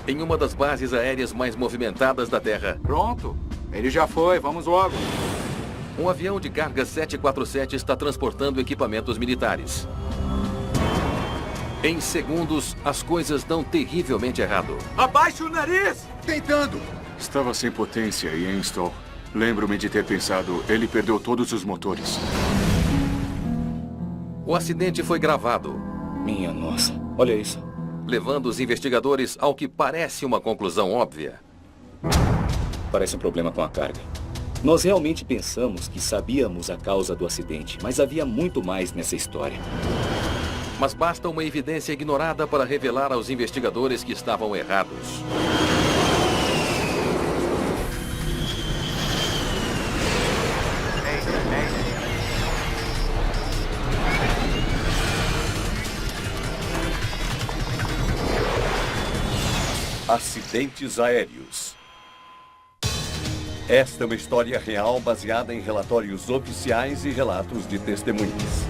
em uma das bases aéreas mais movimentadas da Terra. Pronto. Ele já foi. Vamos logo. Um avião de carga 747 está transportando equipamentos militares. Em segundos, as coisas dão terrivelmente errado. Abaixe o nariz! Tentando! Estava sem potência e em stall. Lembro-me de ter pensado, ele perdeu todos os motores. O acidente foi gravado, Minha nossa, olha isso. levando os investigadores ao que parece uma conclusão óbvia. Parece um problema com a carga. Nós realmente pensamos que sabíamos a causa do acidente, mas havia muito mais nessa história. Mas basta uma evidência ignorada para revelar aos investigadores que estavam errados. Acidentes aéreos. Esta é uma história real baseada em relatórios oficiais e relatos de testemunhas.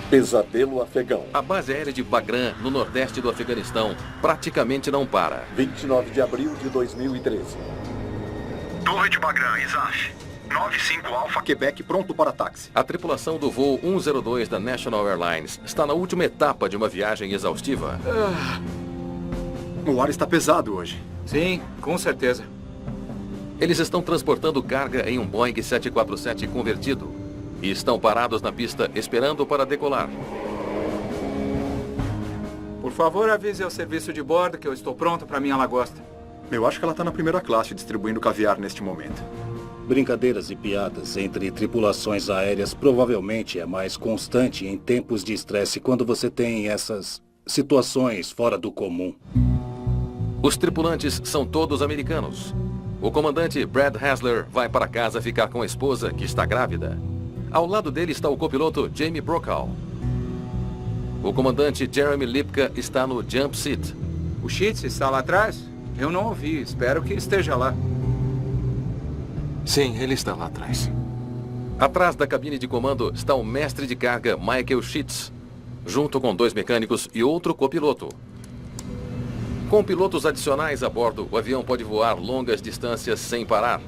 Pesadelo afegão. A base aérea de Bagram, no nordeste do Afeganistão, praticamente não para. 29 de abril de 2013. Torre de Bagram, ISAF. 95 Alpha Quebec pronto para táxi. A tripulação do voo 102 da National Airlines está na última etapa de uma viagem exaustiva. O ar está pesado hoje. Sim, com certeza. Eles estão transportando carga em um Boeing 747 convertido e estão parados na pista esperando para decolar. Por favor, avise ao serviço de bordo que eu estou pronto para minha lagosta. Eu acho que ela está na primeira classe distribuindo caviar neste momento. Brincadeiras e piadas entre tripulações aéreas provavelmente é mais constante em tempos de estresse quando você tem essas situações fora do comum. Os tripulantes são todos americanos. O comandante Brad Hasler vai para casa ficar com a esposa, que está grávida. Ao lado dele está o copiloto Jamie Brokaw. O comandante Jeremy Lipka está no jump seat. O Sheets está lá atrás? Eu não ouvi. Espero que esteja lá. Sim, ele está lá atrás. Atrás da cabine de comando está o mestre de carga Michael Sheets, junto com 2 mecânicos e outro copiloto. Com pilotos adicionais a bordo, o avião pode voar longas distâncias sem parar.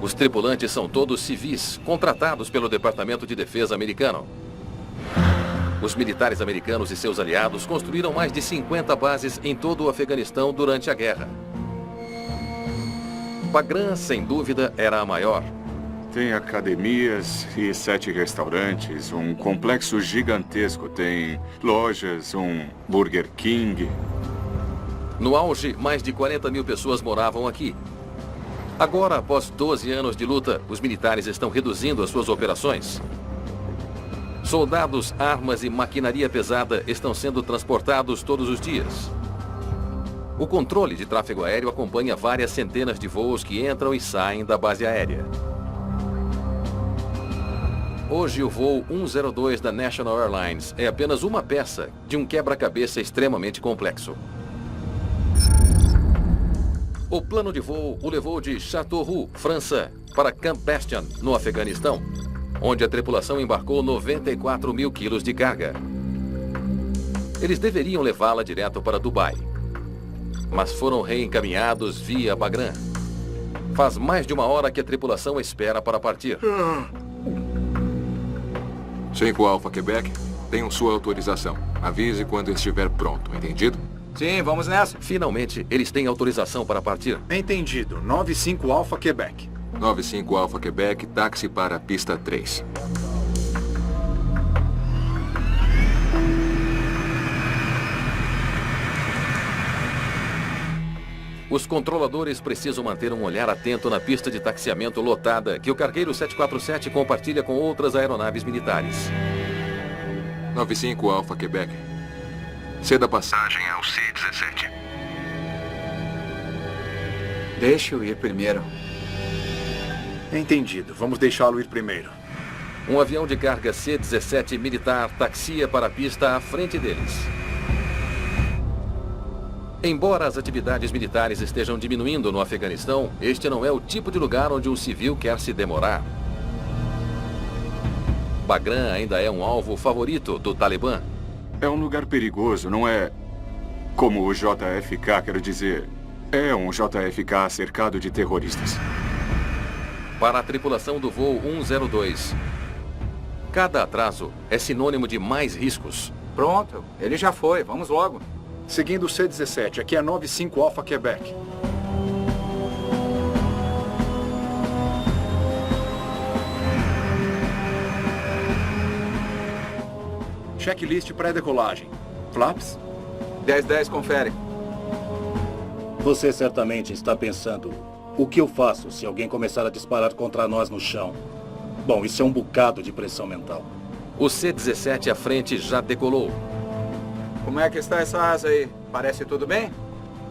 Os tripulantes são todos civis, contratados pelo Departamento de Defesa americano. Os militares americanos e seus aliados construíram mais de 50 bases em todo o Afeganistão durante a guerra. Bagram, sem dúvida, era a maior. Tem academias e 7 restaurantes, um complexo gigantesco. Tem lojas, um Burger King. No auge, mais de 40 mil pessoas moravam aqui. Agora, após 12 anos de luta, os militares estão reduzindo as suas operações. Soldados, armas e maquinaria pesada estão sendo transportados todos os dias. O controle de tráfego aéreo acompanha várias centenas de voos que entram e saem da base aérea. Hoje, o voo 102 da National Airlines é apenas uma peça de um quebra-cabeça extremamente complexo. O plano de voo o levou de Châteauroux, França, para Camp Bastion, no Afeganistão, onde a tripulação embarcou 94 mil quilos de carga. Eles deveriam levá-la direto para Dubai, mas foram reencaminhados via Bagram. Faz mais de uma hora que a tripulação espera para partir. 5 Alpha Quebec, tenham sua autorização. Avise quando estiver pronto, entendido? Sim, vamos nessa. Finalmente, eles têm autorização para partir. Entendido. 95 Alpha Quebec. 95 Alpha Quebec, táxi para a pista 3. Os controladores precisam manter um olhar atento na pista de taxiamento lotada que o cargueiro 747 compartilha com outras aeronaves militares. 95 Alpha Quebec. Ceda passagem Passagem ao C-17. Deixe eu ir primeiro. Entendido. Vamos deixá-lo ir primeiro. Um avião de carga C-17 militar taxia para a pista à frente deles. Embora as atividades militares estejam diminuindo no Afeganistão, este não é o tipo de lugar onde um civil quer se demorar. Bagram ainda é um alvo favorito do Talibã. É um lugar perigoso, não é Como o JFK, quero dizer, é um JFK cercado de terroristas. Para a tripulação do voo 102, cada atraso é sinônimo de mais riscos. Pronto, ele já foi. Vamos logo. Seguindo o C-17, aqui é 95 Alpha Quebec. Checklist pré-decolagem. Flaps? 10-10, confere. Você certamente está pensando, o que eu faço se alguém começar a disparar contra nós no chão? Bom, isso é um bocado de pressão mental. O C-17 à frente já decolou. Como é que está essa asa aí? Parece tudo bem?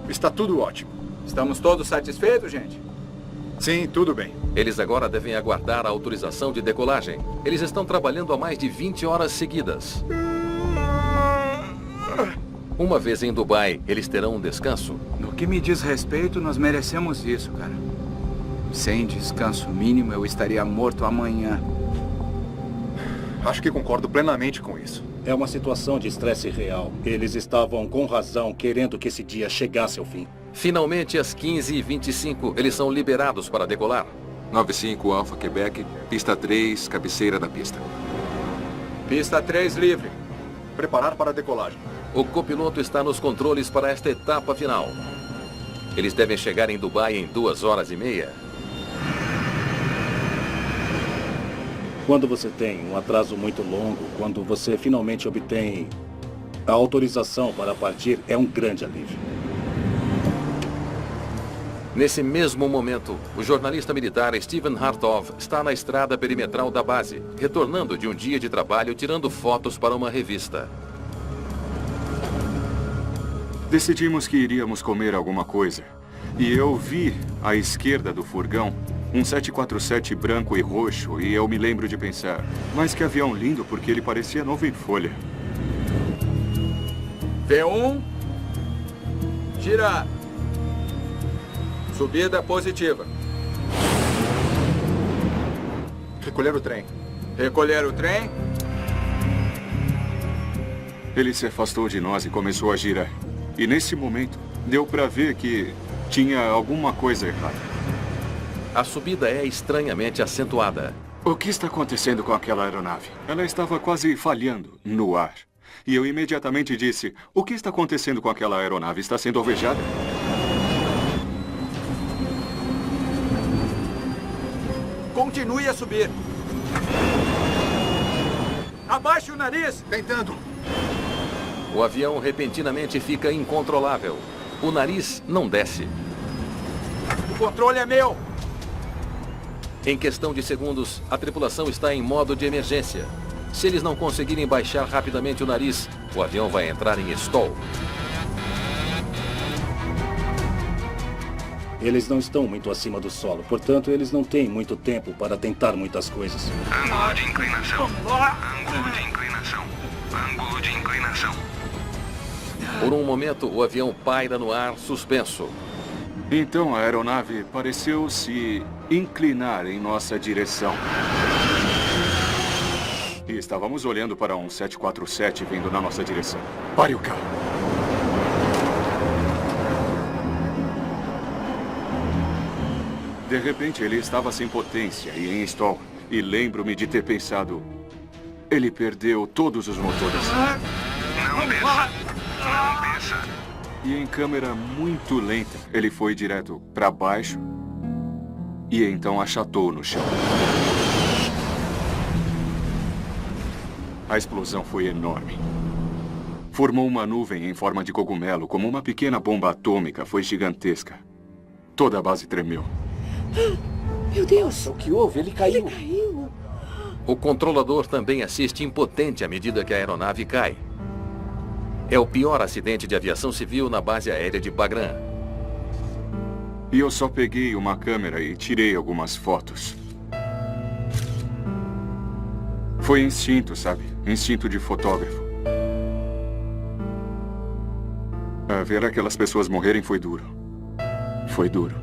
Está tudo ótimo. Estamos todos satisfeitos, gente? Sim, tudo bem. Eles agora devem aguardar a autorização de decolagem. Eles estão trabalhando há mais de 20 horas seguidas. Uma vez em Dubai, eles terão um descanso. No que me diz respeito, nós merecemos isso, cara. Sem descanso mínimo, eu estaria morto amanhã. Acho que concordo plenamente com isso. É uma situação de estresse real. Eles estavam, com razão, querendo que esse dia chegasse ao fim. Finalmente, às 15h25, eles são liberados para decolar. 95 Alpha Quebec, pista 3, cabeceira da pista. Pista 3 livre. Preparar para a decolagem. O copiloto está nos controles para esta etapa final. Eles devem chegar em Dubai em 2 horas e meia. Quando você tem um atraso muito longo, quando você finalmente obtém a autorização para partir, é um grande alívio. Nesse mesmo momento, o jornalista militar Steven Hartov está na estrada perimetral da base, retornando de um dia de trabalho tirando fotos para uma revista. Decidimos que iríamos comer alguma coisa. E eu vi à esquerda do furgão um 747 branco e roxo, e eu me lembro de pensar, mas que avião lindo, porque ele parecia novo em folha. V1. Gira. Subida positiva. Recolher o trem. Recolher o trem. Ele se afastou de nós e começou a girar. E nesse momento, deu para ver que tinha alguma coisa errada. A subida é estranhamente acentuada. O que está acontecendo com aquela aeronave? Ela estava quase falhando no ar. E eu imediatamente disse, o que está acontecendo com aquela aeronave? Está sendo alvejada? Continue a subir. Abaixe o nariz. Tentando. O avião repentinamente fica incontrolável. O nariz não desce. O controle é meu. Em questão de segundos, a tripulação está em modo de emergência. Se eles não conseguirem baixar rapidamente o nariz, o avião vai entrar em stall. Eles não estão muito acima do solo, portanto, eles não têm muito tempo para tentar muitas coisas. Ângulo de inclinação. Ângulo de inclinação. Ângulo de inclinação. Por um momento, o avião paira no ar suspenso. Então a aeronave pareceu se inclinar em nossa direção. E estávamos olhando para um 747 vindo na nossa direção. Pare o carro. De repente, ele estava sem potência e em stall. E lembro-me de ter pensado, ele perdeu todos os motores. Não desça. Não desça. E em câmera muito lenta, ele foi direto para baixo e então achatou no chão. A explosão foi enorme. Formou uma nuvem em forma de cogumelo, como uma pequena bomba atômica. Foi gigantesca. Toda a base tremeu. Meu Deus! O que houve? Ele caiu. Ele caiu. O controlador também assiste impotente à medida que a aeronave cai. É o pior acidente de aviação civil na base aérea de Bagram. E eu só peguei uma câmera e tirei algumas fotos. Foi instinto, sabe? Instinto de fotógrafo. Ver aquelas pessoas morrerem foi duro. Foi duro.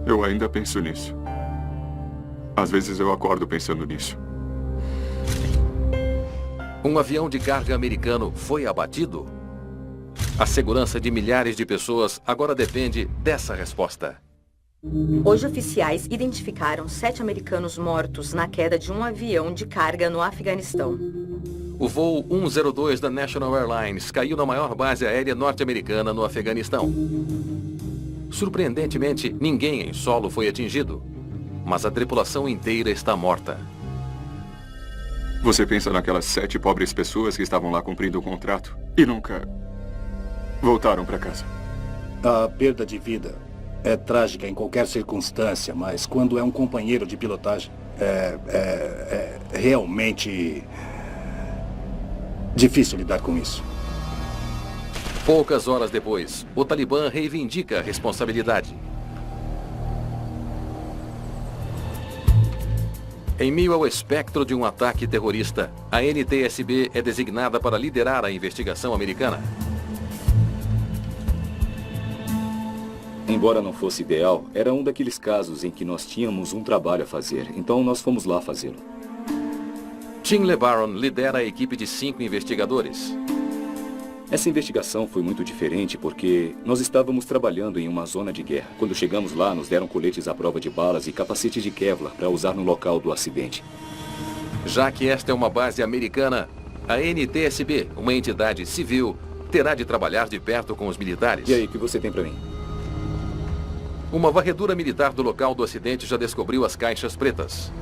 Eu ainda penso nisso. Às vezes eu acordo pensando nisso. Um avião de carga americano foi abatido? A segurança de milhares de pessoas agora depende dessa resposta. Hoje, oficiais identificaram 7 americanos mortos na queda de um avião de carga no Afeganistão. O voo 102 da National Airlines caiu na maior base aérea norte-americana no Afeganistão. Surpreendentemente, ninguém em solo foi atingido, mas a tripulação inteira está morta. Você pensa naquelas 7 pobres pessoas que estavam lá cumprindo o contrato e nunca voltaram para casa. A perda de vida é trágica em qualquer circunstância, mas quando é um companheiro de pilotagem, é realmente difícil lidar com isso. Poucas horas depois, o Talibã reivindica a responsabilidade. Em meio ao espectro de um ataque terrorista, a NTSB é designada para liderar a investigação americana. Embora não fosse ideal, era um daqueles casos em que nós tínhamos um trabalho a fazer, então nós fomos lá fazê-lo. Tim LeBaron lidera a equipe de 5 investigadores. Essa investigação foi muito diferente porque nós estávamos trabalhando em uma zona de guerra. Quando chegamos lá, nos deram coletes à prova de balas e capacetes de Kevlar para usar no local do acidente. Já que esta é uma base americana, a NTSB, uma entidade civil, terá de trabalhar de perto com os militares. E aí, o que você tem para mim? Uma varredura militar do local do acidente já descobriu as caixas pretas.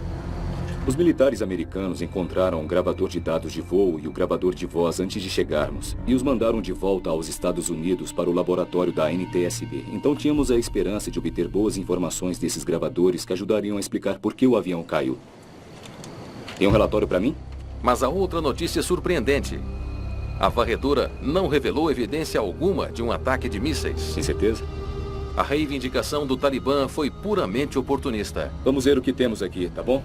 Os militares americanos encontraram o gravador de dados de voo e o gravador de voz antes de chegarmos e os mandaram de volta aos Estados Unidos para o laboratório da NTSB. Então tínhamos a esperança de obter boas informações desses gravadores que ajudariam a explicar por que o avião caiu. Tem um relatório para mim? Mas a outra notícia surpreendente. A varredura não revelou evidência alguma de um ataque de mísseis. Tem certeza? A reivindicação do Talibã foi puramente oportunista. Vamos ver o que temos aqui, tá bom?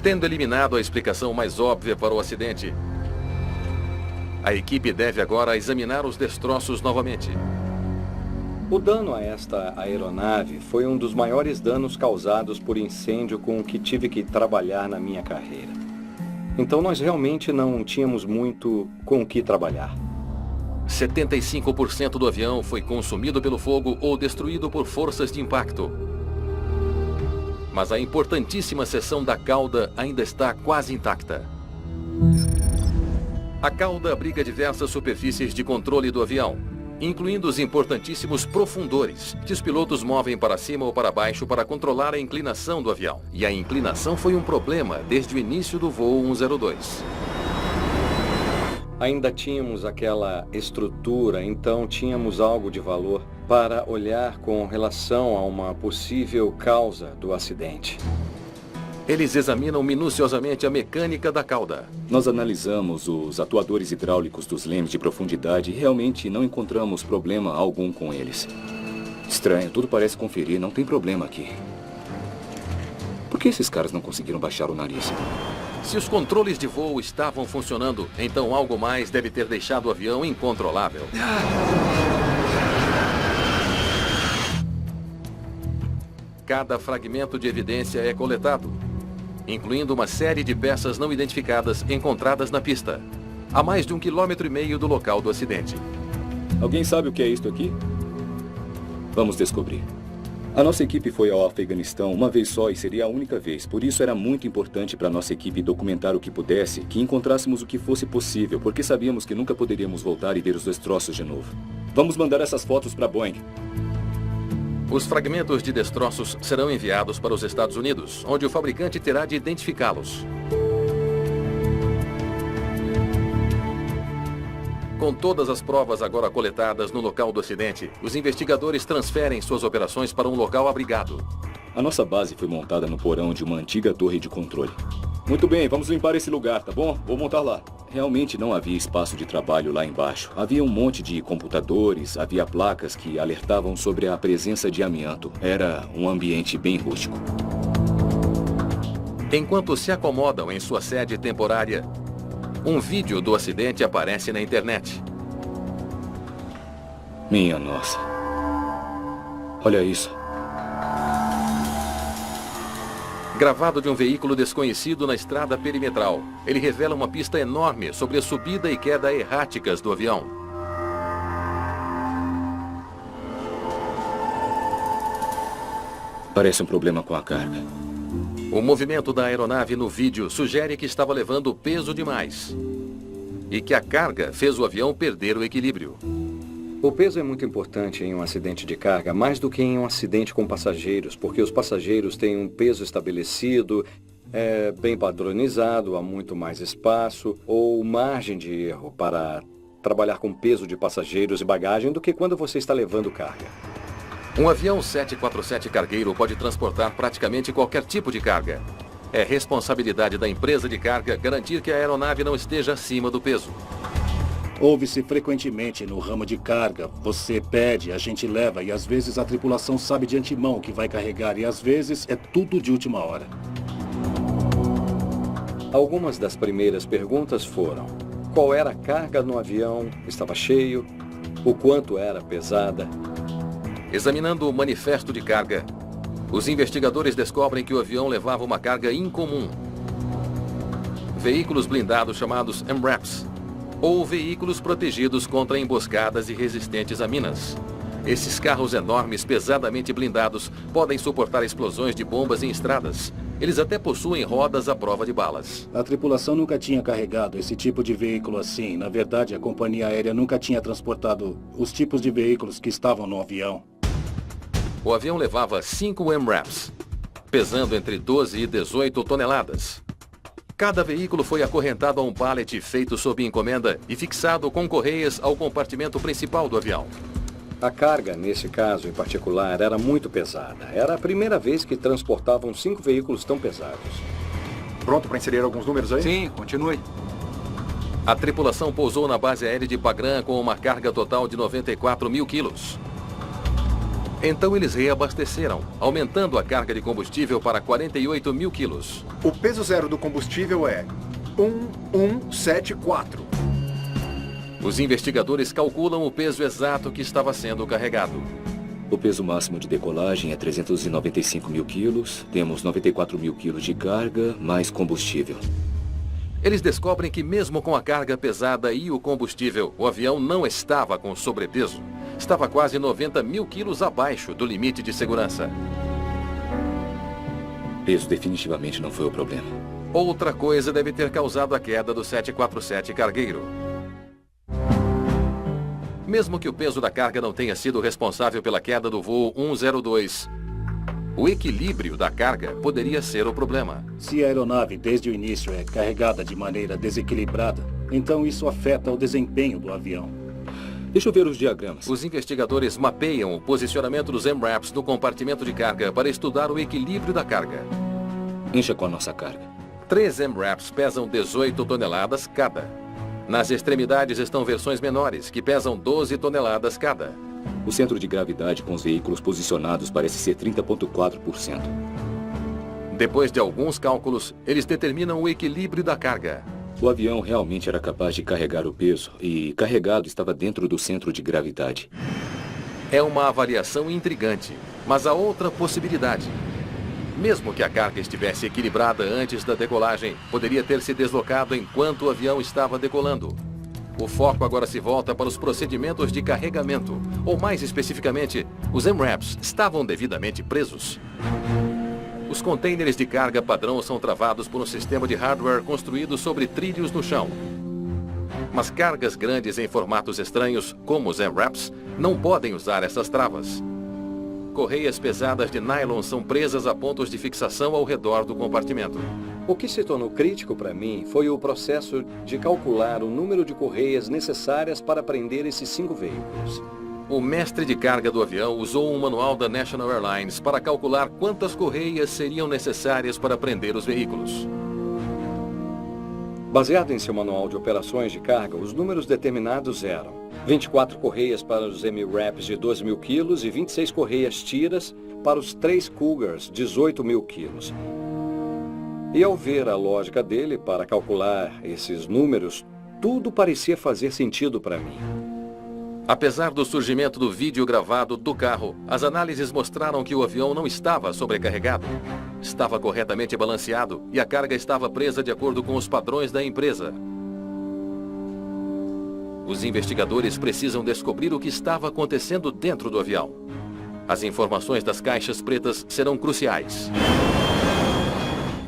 Tendo eliminado a explicação mais óbvia para o acidente, a equipe deve agora examinar os destroços novamente. O dano a esta aeronave foi um dos maiores danos causados por incêndio com o que tive que trabalhar na minha carreira. Então nós realmente não tínhamos muito com o que trabalhar. 75% do avião foi consumido pelo fogo ou destruído por forças de impacto. Mas a importantíssima seção da cauda ainda está quase intacta. A cauda abriga diversas superfícies de controle do avião, incluindo os importantíssimos profundores, que os pilotos movem para cima ou para baixo para controlar a inclinação do avião. E a inclinação foi um problema desde o início do voo 102. Ainda tínhamos aquela estrutura, então tínhamos algo de valor para olhar com relação a uma possível causa do acidente. Eles examinam minuciosamente a mecânica da cauda. Nós analisamos os atuadores hidráulicos dos lemes de profundidade e realmente não encontramos problema algum com eles. Estranho, tudo parece conferir, não tem problema aqui. Por que esses caras não conseguiram baixar o nariz? Se os controles de voo estavam funcionando, então algo mais deve ter deixado o avião incontrolável. Cada fragmento de evidência é coletado, incluindo uma série de peças não identificadas encontradas na pista, a mais de 1,5 km do local do acidente. Alguém sabe o que é isto aqui? Vamos descobrir. A nossa equipe foi ao Afeganistão uma vez só e seria a única vez. Por isso era muito importante para a nossa equipe documentar o que pudesse, que encontrássemos o que fosse possível, porque sabíamos que nunca poderíamos voltar e ver os destroços de novo. Vamos mandar essas fotos para Boeing. Os fragmentos de destroços serão enviados para os Estados Unidos, onde o fabricante terá de identificá-los. Com todas as provas agora coletadas no local do acidente, os investigadores transferem suas operações para um local abrigado. A nossa base foi montada no porão de uma antiga torre de controle. Muito bem, vamos limpar esse lugar, tá bom? Vou montar lá. Realmente não havia espaço de trabalho lá embaixo. Havia um monte de computadores, havia placas que alertavam sobre a presença de amianto. Era um ambiente bem rústico. Enquanto se acomodam em sua sede temporária, um vídeo do acidente aparece na internet. Minha nossa. Olha isso. Gravado de um veículo desconhecido na estrada perimetral. Ele revela uma pista enorme sobre a subida e queda erráticas do avião. Parece um problema com a carga. O movimento da aeronave no vídeo sugere que estava levando peso demais. E que a carga fez o avião perder o equilíbrio. O peso é muito importante em um acidente de carga, mais do que em um acidente com passageiros, porque os passageiros têm um peso estabelecido, bem padronizado, há muito mais espaço ou margem de erro para trabalhar com peso de passageiros e bagagem do que quando você está levando carga. Um avião 747 cargueiro pode transportar praticamente qualquer tipo de carga. É responsabilidade da empresa de carga garantir que a aeronave não esteja acima do peso. Ouve-se frequentemente no ramo de carga. Você pede, a gente leva e às vezes a tripulação sabe de antemão o que vai carregar e às vezes é tudo de última hora. Algumas das primeiras perguntas foram: qual era a carga no avião? Estava cheio? O quanto era pesada? Examinando o manifesto de carga, os investigadores descobrem que o avião levava uma carga incomum. Veículos blindados chamados MRAPs, ou veículos protegidos contra emboscadas e resistentes a minas. Esses carros enormes, pesadamente blindados, podem suportar explosões de bombas em estradas. Eles até possuem rodas à prova de balas. A tripulação nunca tinha carregado esse tipo de veículo assim. Na verdade, a companhia aérea nunca tinha transportado os tipos de veículos que estavam no avião. O avião levava 5 MRAPs, pesando entre 12 e 18 toneladas. Cada veículo foi acorrentado a um pallet feito sob encomenda e fixado com correias ao compartimento principal do avião. A carga, nesse caso em particular, era muito pesada. Era a primeira vez que transportavam 5 veículos tão pesados. Pronto para inserir alguns números aí? Sim, continue. A tripulação pousou na base aérea de Bagram com uma carga total de 94 mil quilos. Então eles reabasteceram, aumentando a carga de combustível para 48 mil quilos. O peso zero do combustível é 1174. Os investigadores calculam o peso exato que estava sendo carregado. O peso máximo de decolagem é 395 mil quilos. Temos 94 mil quilos de carga, mais combustível. Eles descobrem que mesmo com a carga pesada e o combustível, o avião não estava com sobrepeso. Estava quase 90 mil quilos abaixo do limite de segurança. Peso definitivamente não foi o problema. Outra coisa deve ter causado a queda do 747 cargueiro. Mesmo que o peso da carga não tenha sido responsável pela queda do voo 102, o equilíbrio da carga poderia ser o problema. Se a aeronave desde o início é carregada de maneira desequilibrada, então isso afeta o desempenho do avião. Deixa eu ver os diagramas. Os investigadores mapeiam o posicionamento dos MRAPs no compartimento de carga para estudar o equilíbrio da carga. Encha com a nossa carga. 3 MRAPs pesam 18 toneladas cada. Nas extremidades estão versões menores, que pesam 12 toneladas cada. O centro de gravidade com os veículos posicionados parece ser 30,4%. Depois de alguns cálculos, eles determinam o equilíbrio da carga. O avião realmente era capaz de carregar o peso e carregado estava dentro do centro de gravidade. É uma avaliação intrigante, mas há outra possibilidade. Mesmo que a carga estivesse equilibrada antes da decolagem, poderia ter se deslocado enquanto o avião estava decolando. O foco agora se volta para os procedimentos de carregamento, ou mais especificamente, os MRAPs estavam devidamente presos. Os contêineres de carga padrão são travados por um sistema de hardware construído sobre trilhos no chão. Mas cargas grandes em formatos estranhos, como os MRAPs, não podem usar essas travas. Correias pesadas de nylon são presas a pontos de fixação ao redor do compartimento. O que se tornou crítico para mim foi o processo de calcular o número de correias necessárias para prender esses 5 veículos. O mestre de carga do avião usou um manual da National Airlines para calcular quantas correias seriam necessárias para prender os veículos. Baseado em seu manual de operações de carga, os números determinados eram 24 correias para os MRAPs de 12 mil quilos e 26 correias tiras para os 3 Cougars, 18 mil quilos. E ao ver a lógica dele para calcular esses números, tudo parecia fazer sentido para mim. Apesar do surgimento do vídeo gravado do carro, as análises mostraram que o avião não estava sobrecarregado. estava corretamente balanceado e a carga estava presa de acordo com os padrões da empresa. Os investigadores precisam descobrir o que estava acontecendo dentro do avião. As informações das caixas pretas serão cruciais.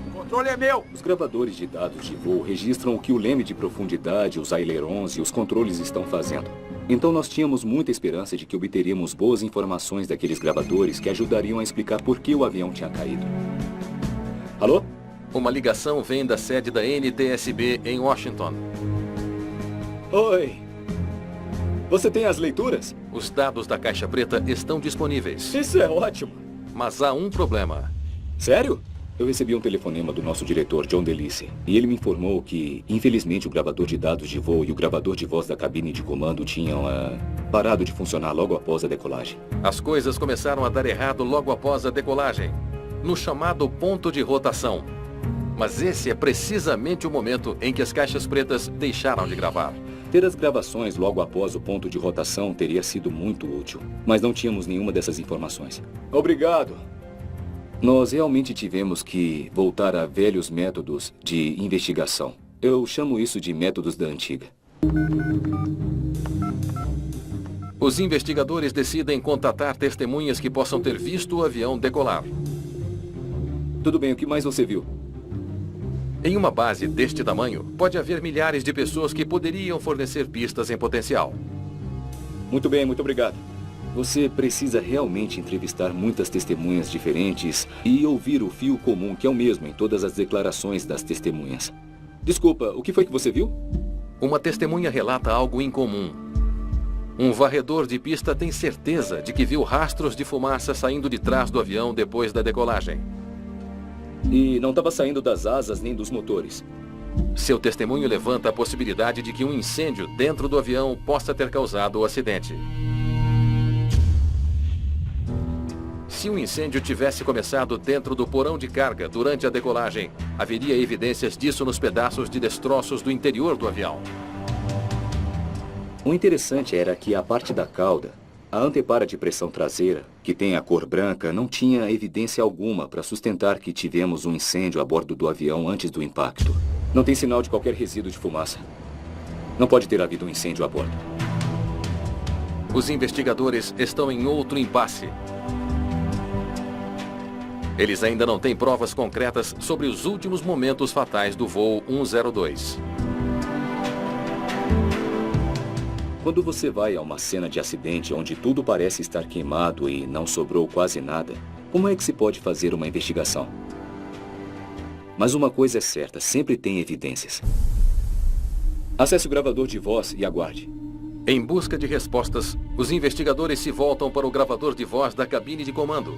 O controle é meu! Os gravadores de dados de voo registram o que o leme de profundidade, os ailerons e os controles estão fazendo. Então nós tínhamos muita esperança de que obteríamos boas informações daqueles gravadores que ajudariam a explicar por que o avião tinha caído. Alô? Uma ligação vem da sede da NTSB em Washington. Oi. Você tem as leituras? Os dados da caixa preta estão disponíveis. Isso é ótimo. Mas há um problema. Sério? Eu recebi um telefonema do nosso diretor, John Delice, e ele me informou que, infelizmente, o gravador de dados de voo e o gravador de voz da cabine de comando tinham parado de funcionar logo após a decolagem. As coisas começaram a dar errado logo após a decolagem, no chamado ponto de rotação. Mas esse é precisamente o momento em que as caixas pretas deixaram de gravar. Ter as gravações logo após o ponto de rotação teria sido muito útil, mas não tínhamos nenhuma dessas informações. Obrigado. Nós realmente tivemos que voltar a velhos métodos de investigação. Eu chamo isso de métodos da antiga. Os investigadores decidem contatar testemunhas que possam ter visto o avião decolar. Tudo bem, o que mais você viu? Em uma base deste tamanho, pode haver milhares de pessoas que poderiam fornecer pistas em potencial. Muito bem, muito obrigado. Você precisa realmente entrevistar muitas testemunhas diferentes e ouvir o fio comum, que é o mesmo em todas as declarações das testemunhas. Desculpa, o que foi que você viu? Uma testemunha relata algo incomum. Um varredor de pista tem certeza de que viu rastros de fumaça saindo de trás do avião depois da decolagem. E não estava saindo das asas nem dos motores. Seu testemunho levanta a possibilidade de que um incêndio dentro do avião possa ter causado o acidente. Se o incêndio tivesse começado dentro do porão de carga durante a decolagem, haveria evidências disso nos pedaços de destroços do interior do avião. O interessante era que a parte da cauda, a antepara de pressão traseira, que tem a cor branca, não tinha evidência alguma para sustentar que tivemos um incêndio a bordo do avião antes do impacto. Não tem sinal de qualquer resíduo de fumaça. Não pode ter havido um incêndio a bordo. Os investigadores estão em outro impasse. Eles ainda não têm provas concretas sobre os últimos momentos fatais do voo 102. Quando você vai a uma cena de acidente onde tudo parece estar queimado e não sobrou quase nada, como é que se pode fazer uma investigação? Mas uma coisa é certa, sempre tem evidências. Acesse o gravador de voz e aguarde. Em busca de respostas, os investigadores se voltam para o gravador de voz da cabine de comando.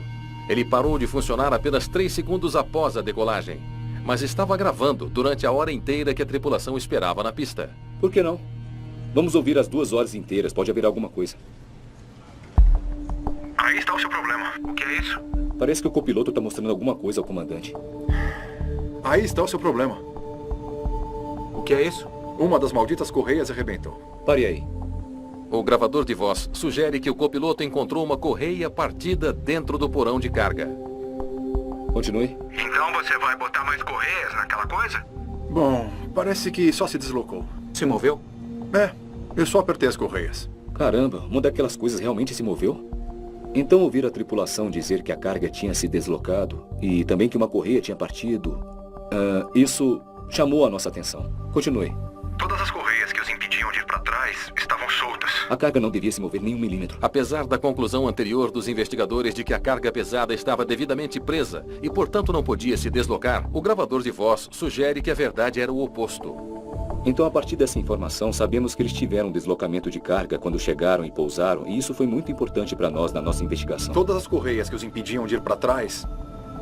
Ele parou de funcionar apenas 3 segundos após a decolagem, mas estava gravando durante a hora inteira que a tripulação esperava na pista. Por que não? Vamos ouvir as 2 horas inteiras, pode haver alguma coisa. Aí está o seu problema. O que é isso? Parece que o copiloto está mostrando alguma coisa ao comandante. Aí está o seu problema. O que é isso? Uma das malditas correias arrebentou. Pare aí. O gravador de voz sugere que o copiloto encontrou uma correia partida dentro do porão de carga. Continue. Então você vai botar mais correias naquela coisa? Bom, parece que só se deslocou. Se moveu? É, eu só apertei as correias. Caramba, uma daquelas coisas realmente se moveu? Então ouvir a tripulação dizer que a carga tinha se deslocado e também que uma correia tinha partido, isso chamou a nossa atenção. Continue. Todas as correias que os impediam de ir para trás estavam soltas. A carga não devia se mover nem 1 milímetro. Apesar da conclusão anterior dos investigadores de que a carga pesada estava devidamente presa e, portanto, não podia se deslocar, o gravador de voz sugere que a verdade era o oposto. Então, a partir dessa informação, sabemos que eles tiveram um deslocamento de carga quando chegaram e pousaram, e isso foi muito importante para nós na nossa investigação. Todas as correias que os impediam de ir para trás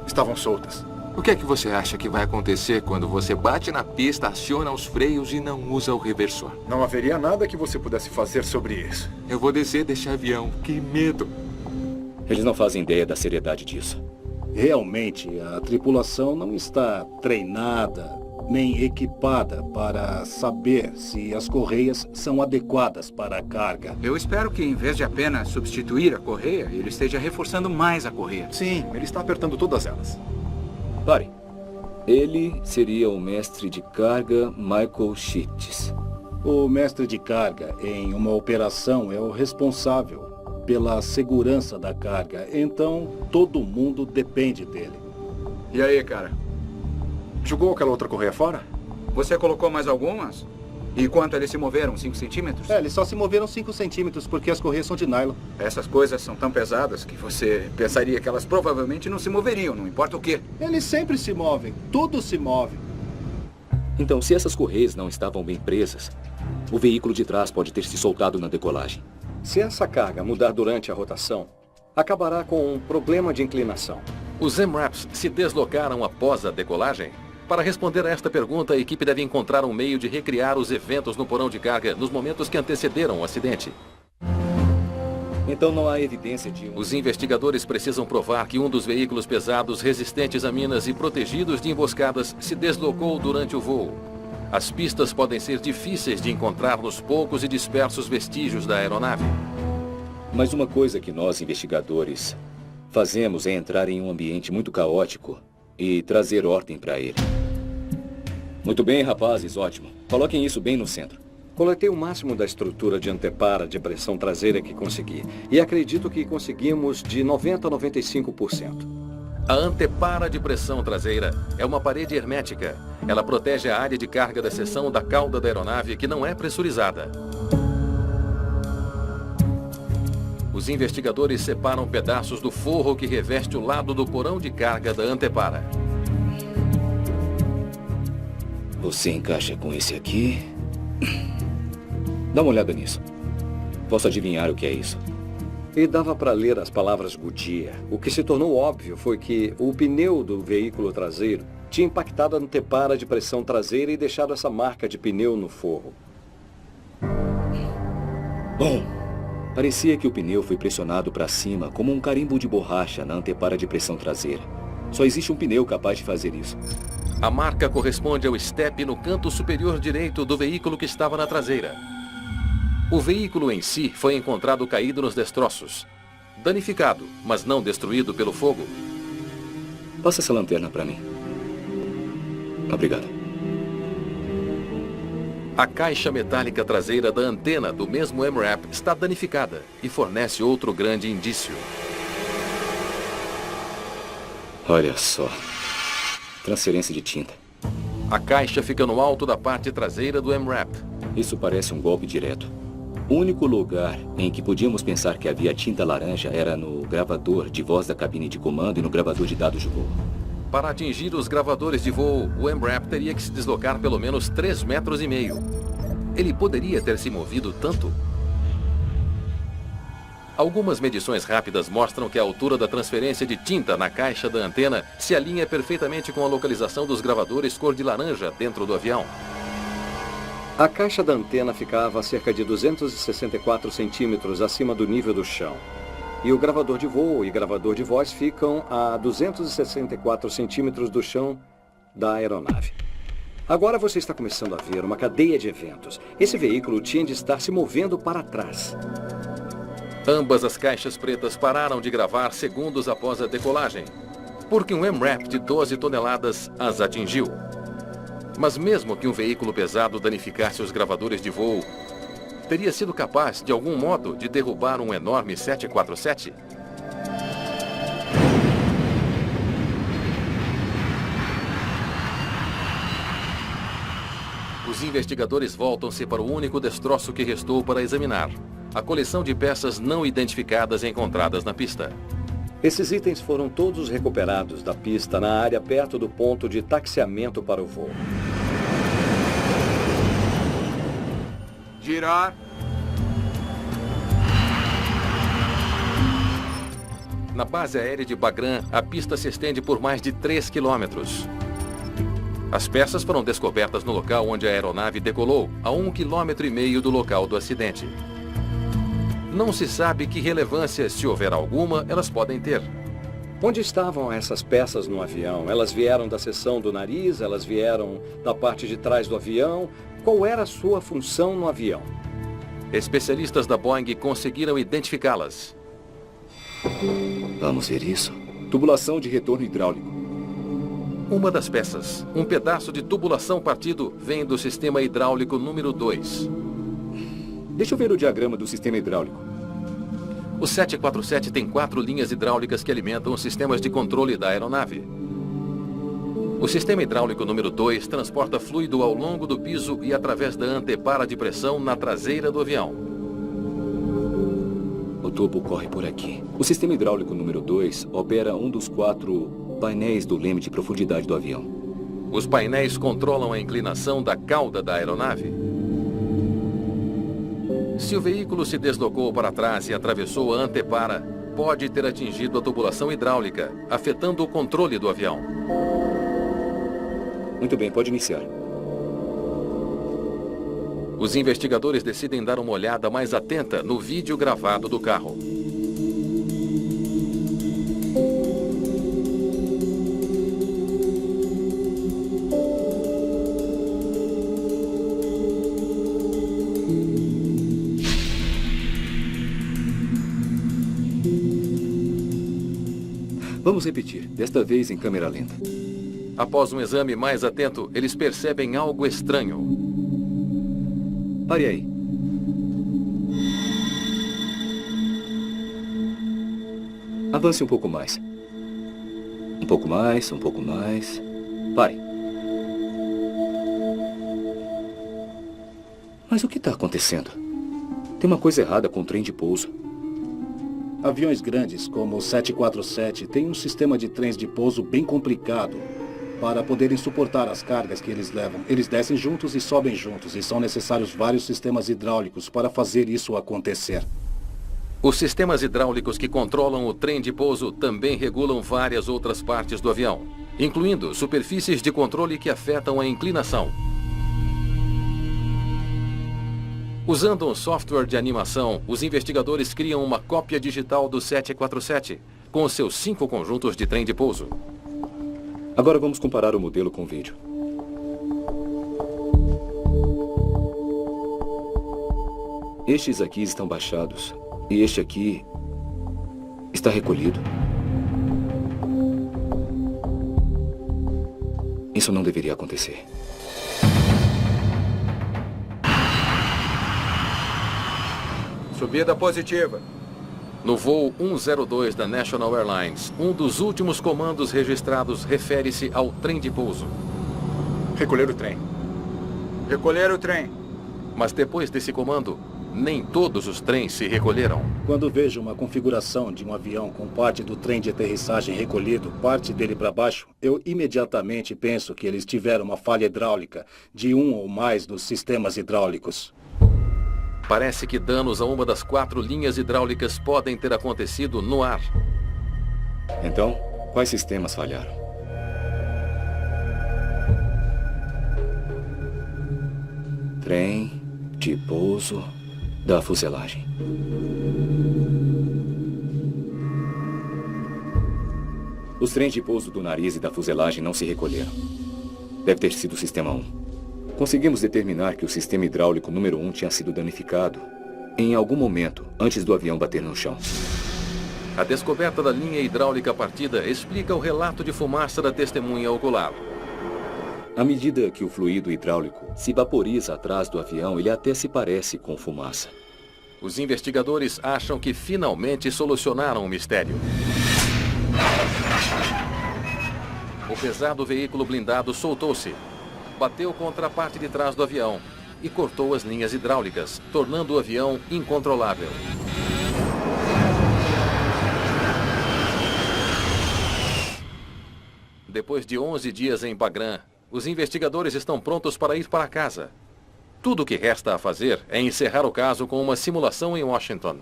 estavam soltas. O que é que você acha que vai acontecer quando você bate na pista, aciona os freios e não usa o reversor? Não haveria nada que você pudesse fazer sobre isso. Eu vou descer deste avião. Que medo! Eles não fazem ideia da seriedade disso. Realmente, a tripulação não está treinada nem equipada para saber se as correias são adequadas para a carga. Eu espero que, em vez de apenas substituir a correia, ele esteja reforçando mais a correia. Sim, ele está apertando todas elas. Pare. Ele seria o mestre de carga Michael Sheets. O mestre de carga em uma operação é o responsável pela segurança da carga. Então, todo mundo depende dele. E aí, cara? Jogou aquela outra correia fora? Você colocou mais algumas? E quanto eles se moveram? 5 centímetros? Eles só se moveram 5 centímetros porque as correias são de nylon. Essas coisas são tão pesadas que você pensaria que elas provavelmente não se moveriam, não importa o quê. Eles sempre se movem. Tudo se move. Então, se essas correias não estavam bem presas, o veículo de trás pode ter se soltado na decolagem. Se essa carga mudar durante a rotação, acabará com um problema de inclinação. Os MRAPs se deslocaram após a decolagem? Para responder a esta pergunta, a equipe deve encontrar um meio de recriar os eventos no porão de carga nos momentos que antecederam o acidente. Então não há evidência de Os investigadores precisam provar que um dos veículos pesados resistentes a minas e protegidos de emboscadas se deslocou durante o voo. As pistas podem ser difíceis de encontrar nos poucos e dispersos vestígios da aeronave. Mas uma coisa que nós, investigadores, fazemos é entrar em um ambiente muito caótico e trazer ordem para ele. Muito bem, rapazes, ótimo. Coloquem isso bem no centro. Coletei o máximo da estrutura de antepara de pressão traseira que consegui. E acredito que conseguimos de 90% a 95%. A antepara de pressão traseira é uma parede hermética. Ela protege a área de carga da seção da cauda da aeronave que não é pressurizada. Os investigadores separam pedaços do forro que reveste o lado do porão de carga da antepara. Você encaixa com esse aqui. Dá uma olhada nisso. Posso adivinhar o que é isso? E dava para ler as palavras Goodyear. O que se tornou óbvio foi que o pneu do veículo traseiro tinha impactado a antepara de pressão traseira e deixado essa marca de pneu no forro. Bom, parecia que o pneu foi pressionado para cima como um carimbo de borracha na antepara de pressão traseira. Só existe um pneu capaz de fazer isso. A marca corresponde ao estepe no canto superior direito do veículo que estava na traseira. O veículo em si foi encontrado caído nos destroços. Danificado, mas não destruído pelo fogo. Passa essa lanterna para mim. Obrigado. A caixa metálica traseira da antena do mesmo MRAP está danificada e fornece outro grande indício. Olha só. Transferência de tinta. A caixa fica no alto da parte traseira do MRAP. Isso parece um golpe direto. O único lugar em que podíamos pensar que havia tinta laranja era no gravador de voz da cabine de comando e no gravador de dados de voo. Para atingir os gravadores de voo, o MRAP teria que se deslocar pelo menos 3,5 metros. Ele poderia ter se movido tanto? Algumas medições rápidas mostram que a altura da transferência de tinta na caixa da antena se alinha perfeitamente com a localização dos gravadores cor de laranja dentro do avião. A caixa da antena ficava a cerca de 264 centímetros acima do nível do chão. E o gravador de voo e gravador de voz ficam a 264 centímetros do chão da aeronave. Agora você está começando a ver uma cadeia de eventos. Esse veículo tinha de estar se movendo para trás. Ambas as caixas pretas pararam de gravar segundos após a decolagem, porque um MRAP de 12 toneladas as atingiu. Mas mesmo que um veículo pesado danificasse os gravadores de voo, teria sido capaz, de algum modo, de derrubar um enorme 747? Os investigadores voltam-se para o único destroço que restou para examinar: a coleção de peças não identificadas encontradas na pista. Esses itens foram todos recuperados da pista na área perto do ponto de taxiamento para o voo. Girar. Na base aérea de Bagram, a pista se estende por mais de 3 quilômetros. As peças foram descobertas no local onde a aeronave decolou, a 1,5 km do local do acidente. Não se sabe que relevância, se houver alguma, elas podem ter. Onde estavam essas peças no avião? Elas vieram da seção do nariz? Elas vieram da parte de trás do avião? Qual era a sua função no avião? Especialistas da Boeing conseguiram identificá-las. Vamos ver isso. Tubulação de retorno hidráulico. Uma das peças, um pedaço de tubulação partido, vem do sistema hidráulico número 2. Deixa eu ver o diagrama do sistema hidráulico. O 747 tem 4 linhas hidráulicas que alimentam os sistemas de controle da aeronave. O sistema hidráulico número 2 transporta fluido ao longo do piso e através da antepara de pressão na traseira do avião. O tubo corre por aqui. O sistema hidráulico número 2 opera um dos 4 painéis do leme de profundidade do avião. Os painéis controlam a inclinação da cauda da aeronave. Se o veículo se deslocou para trás e atravessou a antepara, pode ter atingido a tubulação hidráulica, afetando o controle do avião. Muito bem, pode iniciar. Os investigadores decidem dar uma olhada mais atenta no vídeo gravado do carro. Vamos repetir, desta vez em câmera lenta. Após um exame mais atento, eles percebem algo estranho. Pare aí. Avance um pouco mais. Um pouco mais, um pouco mais. Pare. Mas o que está acontecendo? Tem uma coisa errada com o trem de pouso. Aviões grandes, como o 747, têm um sistema de trens de pouso bem complicado para poderem suportar as cargas que eles levam. Eles descem juntos e sobem juntos, e são necessários vários sistemas hidráulicos para fazer isso acontecer. Os sistemas hidráulicos que controlam o trem de pouso também regulam várias outras partes do avião, incluindo superfícies de controle que afetam a inclinação. Usando um software de animação, os investigadores criam uma cópia digital do 747, com os seus 5 conjuntos de trem de pouso. Agora vamos comparar o modelo com o vídeo. Estes aqui estão baixados e este aqui está recolhido. Isso não deveria acontecer. Subida positiva. No voo 102 da National Airlines, um dos últimos comandos registrados refere-se ao trem de pouso. Recolher o trem. Recolher o trem. Mas depois desse comando, nem todos os trens se recolheram. Quando vejo uma configuração de um avião com parte do trem de aterrissagem recolhido, parte dele para baixo, eu imediatamente penso que eles tiveram uma falha hidráulica de um ou mais dos sistemas hidráulicos. Parece que danos a uma das 4 linhas hidráulicas podem ter acontecido no ar. Então, quais sistemas falharam? Trem de pouso da fuselagem. Os trens de pouso do nariz e da fuselagem não se recolheram. Deve ter sido o sistema 1. Conseguimos determinar que o sistema hidráulico número 1 tinha sido danificado em algum momento antes do avião bater no chão. A descoberta da linha hidráulica partida explica o relato de fumaça da testemunha ocular. À medida que o fluido hidráulico se vaporiza atrás do avião, ele até se parece com fumaça. Os investigadores acham que finalmente solucionaram o mistério. O pesado veículo blindado soltou-se, bateu contra a parte de trás do avião e cortou as linhas hidráulicas, tornando o avião incontrolável. Depois de 11 dias em Bagram, os investigadores estão prontos para ir para casa. Tudo o que resta a fazer é encerrar o caso com uma simulação em Washington.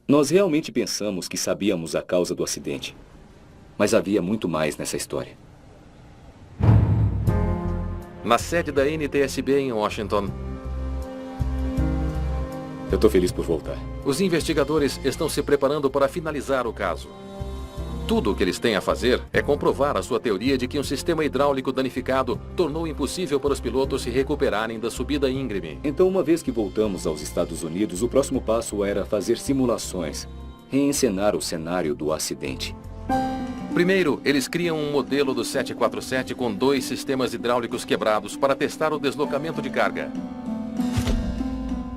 Nós realmente pensamos que sabíamos a causa do acidente, mas havia muito mais nessa história. Na sede da NTSB em Washington, eu estou feliz por voltar. Os investigadores estão se preparando para finalizar o caso. Tudo o que eles têm a fazer é comprovar a sua teoria de que um sistema hidráulico danificado tornou impossível para os pilotos se recuperarem da subida íngreme. Então, uma vez que voltamos aos Estados Unidos, o próximo passo era fazer simulações e encenar o cenário do acidente. Primeiro, eles criam um modelo do 747 com 2 sistemas hidráulicos quebrados para testar o deslocamento de carga.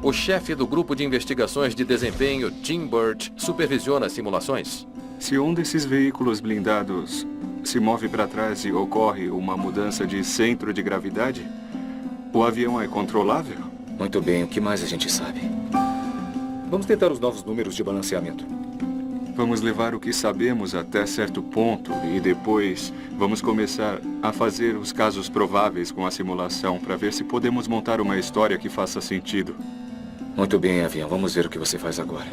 O chefe do grupo de investigações de desempenho, Tim Burt, supervisiona as simulações. Se um desses veículos blindados se move para trás e ocorre uma mudança de centro de gravidade, o avião é controlável? Muito bem, o que mais a gente sabe? Vamos tentar os novos números de balanceamento. Vamos levar o que sabemos até certo ponto e depois vamos começar a fazer os casos prováveis com a simulação para ver se podemos montar uma história que faça sentido. Muito bem, avião. Vamos ver o que você faz agora.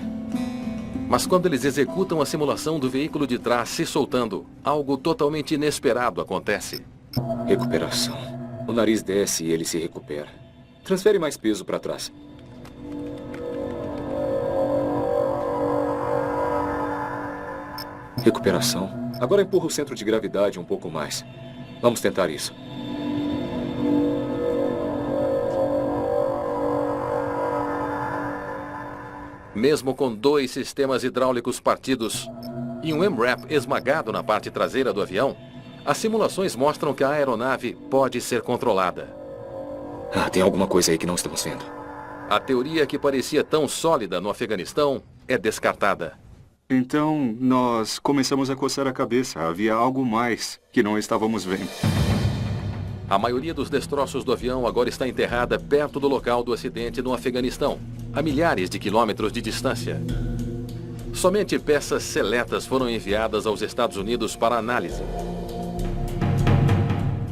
Mas quando eles executam a simulação do veículo de trás se soltando, algo totalmente inesperado acontece. Recuperação. O nariz desce e ele se recupera. Transfere mais peso para trás. Recuperação. Agora empurra o centro de gravidade um pouco mais. Vamos tentar isso. Mesmo com 2 sistemas hidráulicos partidos e um MRAP esmagado na parte traseira do avião, as simulações mostram que a aeronave pode ser controlada. Tem alguma coisa aí que não estamos vendo. A teoria que parecia tão sólida no Afeganistão é descartada. Então, nós começamos a coçar a cabeça. Havia algo mais que não estávamos vendo. A maioria dos destroços do avião agora está enterrada perto do local do acidente no Afeganistão, a milhares de quilômetros de distância. Somente peças seletas foram enviadas aos Estados Unidos para análise.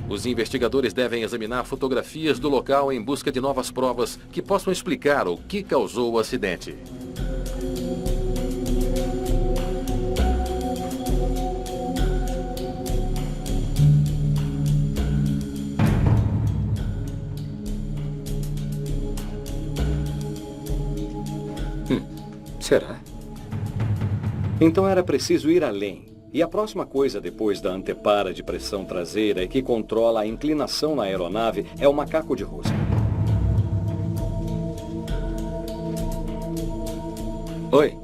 Os investigadores devem examinar fotografias do local em busca de novas provas que possam explicar o que causou o acidente. Será? Então era preciso ir além. E a próxima coisa depois da antepara de pressão traseira e que controla a inclinação na aeronave é o macaco de rosca. Oi.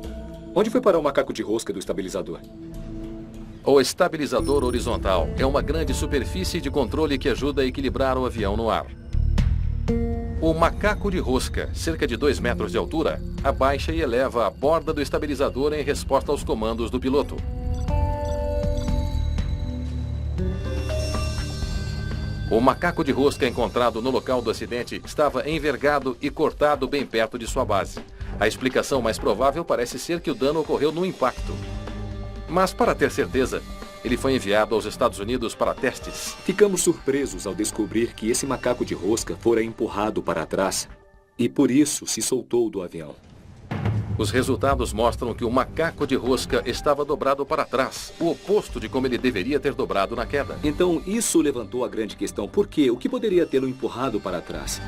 Onde foi parar o macaco de rosca do estabilizador? O estabilizador horizontal é uma grande superfície de controle que ajuda a equilibrar o avião no ar. O macaco de rosca, cerca de 2 metros de altura, abaixa e eleva a borda do estabilizador em resposta aos comandos do piloto. O macaco de rosca encontrado no local do acidente estava envergado e cortado bem perto de sua base. A explicação mais provável parece ser que o dano ocorreu no impacto. Mas, para ter certeza, ele foi enviado aos Estados Unidos para testes. Ficamos surpresos ao descobrir que esse macaco de rosca fora empurrado para trás e por isso se soltou do avião. Os resultados mostram que o macaco de rosca estava dobrado para trás, o oposto de como ele deveria ter dobrado na queda. Então isso levantou a grande questão. Por quê? O que poderia tê-lo empurrado para trás?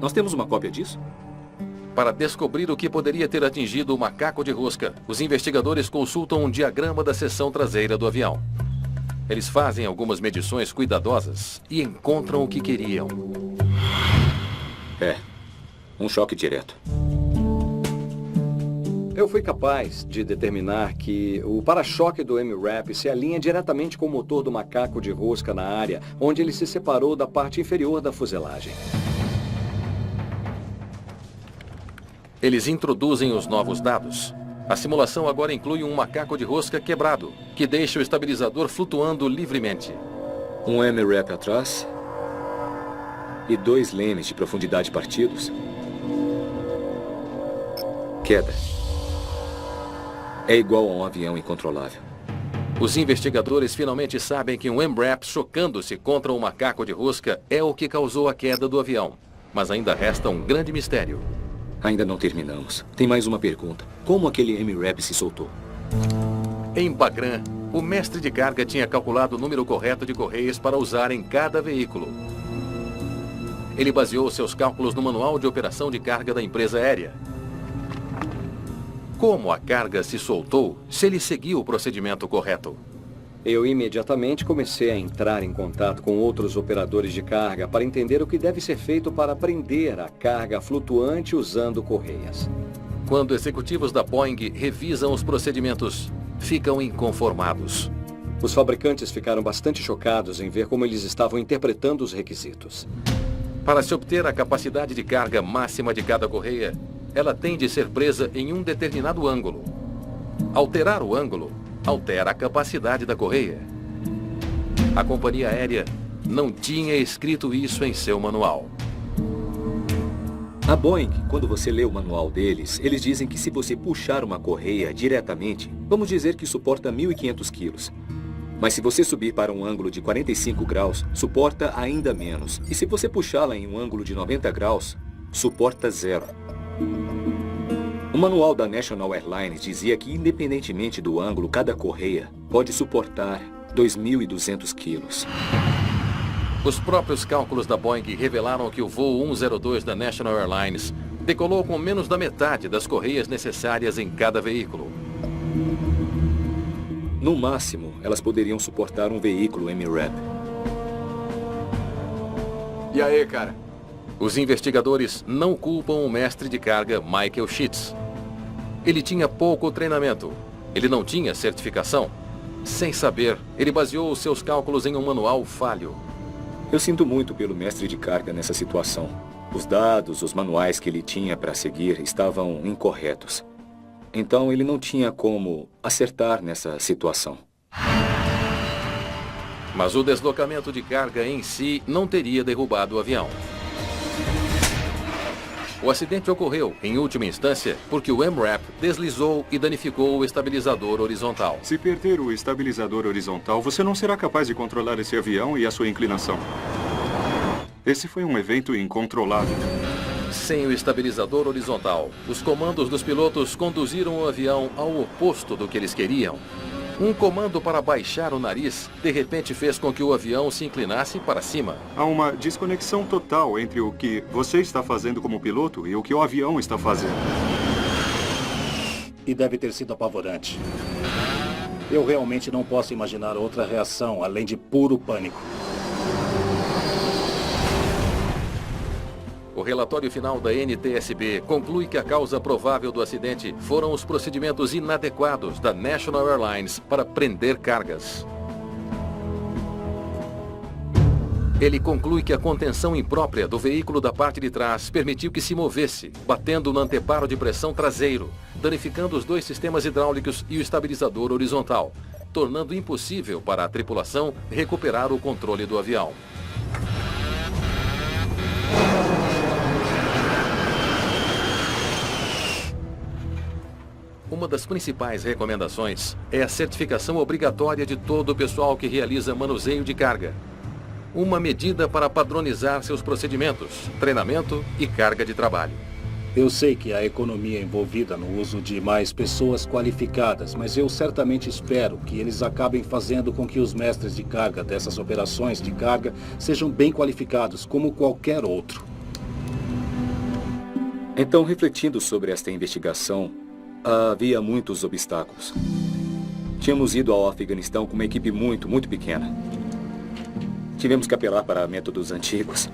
Nós temos uma cópia disso? Para descobrir o que poderia ter atingido o macaco de rosca, os investigadores consultam um diagrama da seção traseira do avião. Eles fazem algumas medições cuidadosas e encontram o que queriam. Um choque direto. Eu fui capaz de determinar que o para-choque do MRAP se alinha diretamente com o motor do macaco de rosca na área onde ele se separou da parte inferior da fuselagem. Eles introduzem os novos dados. A simulação agora inclui um macaco de rosca quebrado, que deixa o estabilizador flutuando livremente. Um MRAP atrás e 2 lemes de profundidade partidos. Queda. É igual a um avião incontrolável. Os investigadores finalmente sabem que um MRAP chocando-se contra um macaco de rosca é o que causou a queda do avião. Mas ainda resta um grande mistério. Ainda não terminamos. Tem mais uma pergunta. Como aquele MRAP se soltou? Em Bagram, o mestre de carga tinha calculado o número correto de correias para usar em cada veículo. Ele baseou seus cálculos no manual de operação de carga da empresa aérea. Como a carga se soltou se ele seguiu o procedimento correto? Eu imediatamente comecei a entrar em contato com outros operadores de carga para entender o que deve ser feito para prender a carga flutuante usando correias. Quando executivos da Boeing revisam os procedimentos, ficam inconformados. Os fabricantes ficaram bastante chocados em ver como eles estavam interpretando os requisitos. Para se obter a capacidade de carga máxima de cada correia, ela tem de ser presa em um determinado ângulo. Alterar o ângulo altera a capacidade da correia. A companhia aérea não tinha escrito isso em seu manual. A Boeing, quando você lê o manual deles, eles dizem que se você puxar uma correia diretamente, vamos dizer que suporta 1.500 quilos. Mas se você subir para um ângulo de 45 graus, suporta ainda menos. E se você puxá-la em um ângulo de 90 graus, suporta 0. O manual da National Airlines dizia que, independentemente do ângulo, cada correia pode suportar 2.200 quilos. Os próprios cálculos da Boeing revelaram que o voo 102 da National Airlines decolou com menos da metade das correias necessárias em cada veículo. No máximo, elas poderiam suportar um veículo MRAP. E aí, cara? Os investigadores não culpam o mestre de carga Michael Sheets. Ele tinha pouco treinamento. Ele não tinha certificação. Sem saber, ele baseou os seus cálculos em um manual falho. Eu sinto muito pelo mestre de carga nessa situação. Os dados, os manuais que ele tinha para seguir estavam incorretos. Então ele não tinha como acertar nessa situação. Mas o deslocamento de carga em si não teria derrubado o avião. O acidente ocorreu, em última instância, porque o MRAP deslizou e danificou o estabilizador horizontal. Se perder o estabilizador horizontal, você não será capaz de controlar esse avião e a sua inclinação. Esse foi um evento incontrolável. Sem o estabilizador horizontal, os comandos dos pilotos conduziram o avião ao oposto do que eles queriam. Um comando para baixar o nariz, de repente fez com que o avião se inclinasse para cima. Há uma desconexão total entre o que você está fazendo como piloto e o que o avião está fazendo. E deve ter sido apavorante. Eu realmente não posso imaginar outra reação além de puro pânico. O relatório final da NTSB conclui que a causa provável do acidente foram os procedimentos inadequados da National Airlines para prender cargas. Ele conclui que a contenção imprópria do veículo da parte de trás permitiu que se movesse, batendo no anteparo de pressão traseiro, danificando os dois sistemas hidráulicos e o estabilizador horizontal, tornando impossível para a tripulação recuperar o controle do avião. Uma das principais recomendações é a certificação obrigatória de todo o pessoal que realiza manuseio de carga. Uma medida para padronizar seus procedimentos, treinamento e carga de trabalho. Eu sei que há economia envolvida no uso de mais pessoas qualificadas, mas eu certamente espero que eles acabem fazendo com que os mestres de carga dessas operações de carga sejam bem qualificados, como qualquer outro. Então, refletindo sobre esta investigação, havia muitos obstáculos. Tínhamos ido ao Afeganistão com uma equipe muito pequena. Tivemos que apelar para métodos antigos.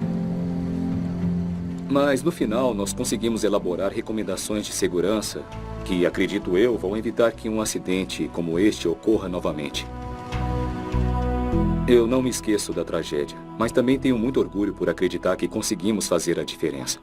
Mas, no final, nós conseguimos elaborar recomendações de segurança que, acredito eu, vão evitar que um acidente como este ocorra novamente. Eu não me esqueço da tragédia, mas também tenho muito orgulho por acreditar que conseguimos fazer a diferença.